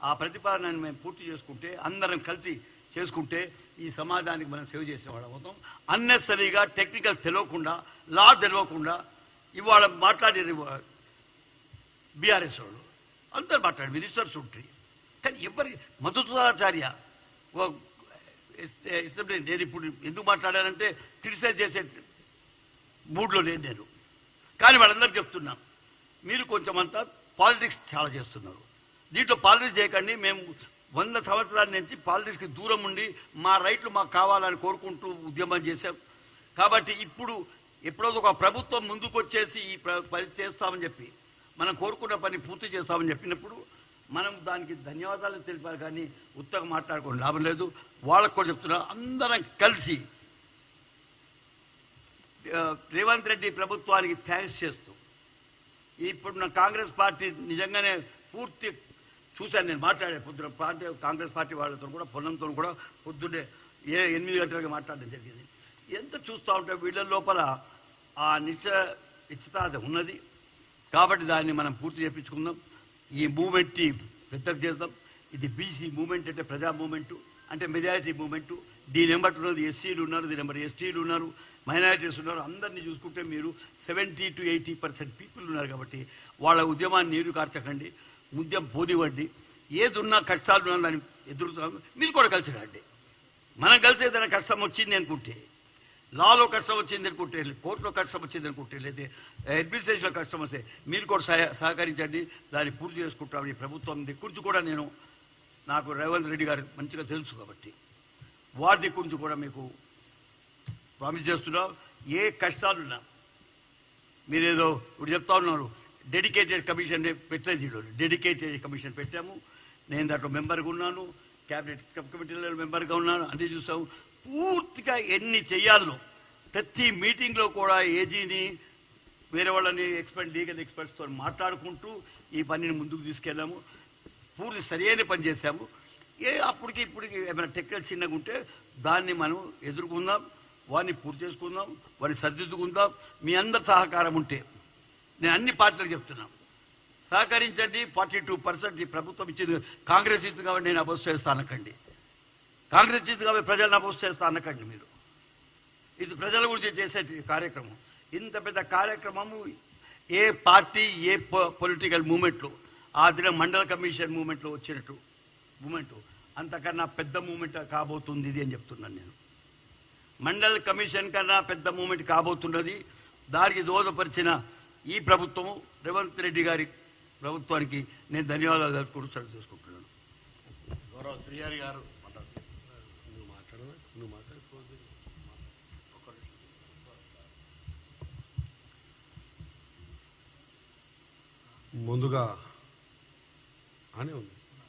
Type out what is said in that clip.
ఆ ప్రతిపాదనను మేము పూర్తి చేసుకుంటే అందరం కలిసి చేసుకుంటే ఈ సమాజానికి మనం సేవ చేసిన వాళ్ళం అవుతాం. అన్నెసరీగా టెక్నికల్ తెలియకుండా లా తెలియకుండా ఇవాళ మాట్లాడే బీఆర్ఎస్ వాళ్ళు అందరు మాట్లాడు మినిస్టర్స్ ఉంటాయి. కానీ ఎవరి మధుసూదనాచార్య నేను ఇప్పుడు ఎందుకు మాట్లాడానంటే క్రిటిసైజ్ చేసే మూడ్లో నేను. కానీ వాళ్ళందరికీ చెప్తున్నాను, మీరు కొంచెం అంతా పాలిటిక్స్ చాలా చేస్తున్నారు. దీంట్లో పాలిటిక్స్ చేయకండి. మేము 100 సంవత్సరాల నుంచి పాలిటిక్స్కి దూరం ఉండి మా రైట్లు మాకు కావాలని కోరుకుంటూ ఉద్యమం చేశాం. కాబట్టి ఇప్పుడు ఎప్పుడో ఒక ప్రభుత్వం ముందుకు వచ్చేసి ఈ పని చేస్తామని చెప్పి మనం కోరుకున్న పని పూర్తి చేస్తామని చెప్పినప్పుడు మనం దానికి ధన్యవాదాలు తెలిపాలి. కానీ ఉత్తగా మాట్లాడుకోండి లాభం లేదు. వాళ్ళకు కూడా చెప్తున్నా, అందరం కలిసి రేవంత్ రెడ్డి ప్రభుత్వానికి థ్యాంక్స్ చేస్తూ ఇప్పుడున్న కాంగ్రెస్ పార్టీ నిజంగానే పూర్తి చూశాను. నేను మాట్లాడే పొద్దున పార్టీ కాంగ్రెస్ పార్టీ వాళ్ళతో కూడా పొన్నంతో కూడా పొద్దున్నే 8 గంటలకు మాట్లాడడం జరిగింది. ఎంత చూస్తూ ఉంటే వీళ్ళ లోపల ఆ నిశ్చితార్థ ఉన్నది. కాబట్టి దాన్ని మనం పూర్తి చేయించుకుందాం. ఈ మూమెంట్ని పెద్దకు చేద్దాం. ఇది బీసీ మూమెంట్ అంటే ప్రజా మూమెంటు, అంటే మెజారిటీ మూమెంటు. దీని ఎంబట్టున్నది ఎస్సీలు ఉన్నారు, దీని ఎంబడి ఎస్టీలు ఉన్నారు, మైనారిటీస్ ఉన్నారు. అందరినీ చూసుకుంటే మీరు 70 to 80% పీపుల్ ఉన్నారు. కాబట్టి వాళ్ళ ఉద్యమాన్ని నీరు కార్చకండి, ఉద్యమం పోనివ్వండి. ఏది ఉన్నా కష్టాలు ఉన్నా దాన్ని ఎదురుతాం. మీరు కూడా కలిసి రండి. మనం కలిసి ఏదైనా కష్టం వచ్చింది అనుకుంటే, లాలో కష్టం వచ్చింది అనుకుంటే, కోర్టులో కష్టం వచ్చింది అనుకుంటే, లేదా అడ్మినిస్ట్రేషన్లో కష్టం వస్తే మీరు కూడా సహకరించండి. దాన్ని పూర్తి చేసుకుంటాం. ఈ ప్రభుత్వం దిక్కు కూడా నాకు రేవంత్ రెడ్డి గారు మంచిగా తెలుసు కాబట్టి వారి దిక్కు కూడా మీకు ప్రామిస్ చేస్తున్నాం. ఏ కష్టాలున్నా మీరేదో ఇప్పుడు చెప్తా ఉన్నారు. డెడికేటెడ్ కమిషన్ పెట్టలేదు. డెడికేటెడ్ కమిషన్ పెట్టాము. నేను దాంట్లో మెంబర్గా ఉన్నాను, క్యాబినెట్ కమిటీలో మెంబర్గా ఉన్నాను. అన్నీ చూసాము. పూర్తిగా ఎన్ని చెయ్యాలో ప్రతి మీటింగ్లో కూడా ఏజీని వేరే వాళ్ళని లీగల్ ఎక్స్పర్ట్స్తో మాట్లాడుకుంటూ ఈ పనిని ముందుకు తీసుకెళ్ళాము. పూర్తి సరైన పని చేశాము. అప్పటికి ఇప్పటికి ఏమైనా టెక్నికల్ చిన్నగా ఉంటే దాన్ని మనం ఎదుర్కొందాం, వారిని పూర్తి చేసుకుందాం, వారిని సర్దిద్దుకుందాం. మీ అందరి సహకారం ఉంటే నేను అన్ని పార్టీలకు చెప్తున్నాను, సహకరించండి. 42% ఈ ప్రభుత్వం ఇచ్చింది. కాంగ్రెస్ ఇచ్చింది కాబట్టి నేను అపోజ్ చేస్తా అనకండి. కాంగ్రెస్ ఇచ్చింది కాబట్టి ప్రజలను అపోజ్ చేస్తా అనకండి. మీరు ఇది ప్రజల గురించి చేసే కార్యక్రమం. ఇంత పెద్ద కార్యక్రమము ఏ పార్టీ ఏ పొలిటికల్ మూమెంట్లో ఆ దినం మండల కమిషన్ మూమెంట్లో వచ్చినట్టు మూమెంటు అంతకన్నా పెద్ద మూమెంట్ కాబోతుంది ఇది అని చెప్తున్నాను నేను. మండల్ కమిషన్ కన్నా పెద్ద మూమెంట్ కాబోతున్నది. దానికి దోహదపరిచిన ఈ ప్రభుత్వము రేవంత్ రెడ్డి గారి ప్రభుత్వానికి నేను ధన్యవాదాలు తెలుపుకుంటూ సెలవు తీసుకుంటున్నాను. గౌరవ శ్రీహరి గారు ముందుగా అని ఉంది.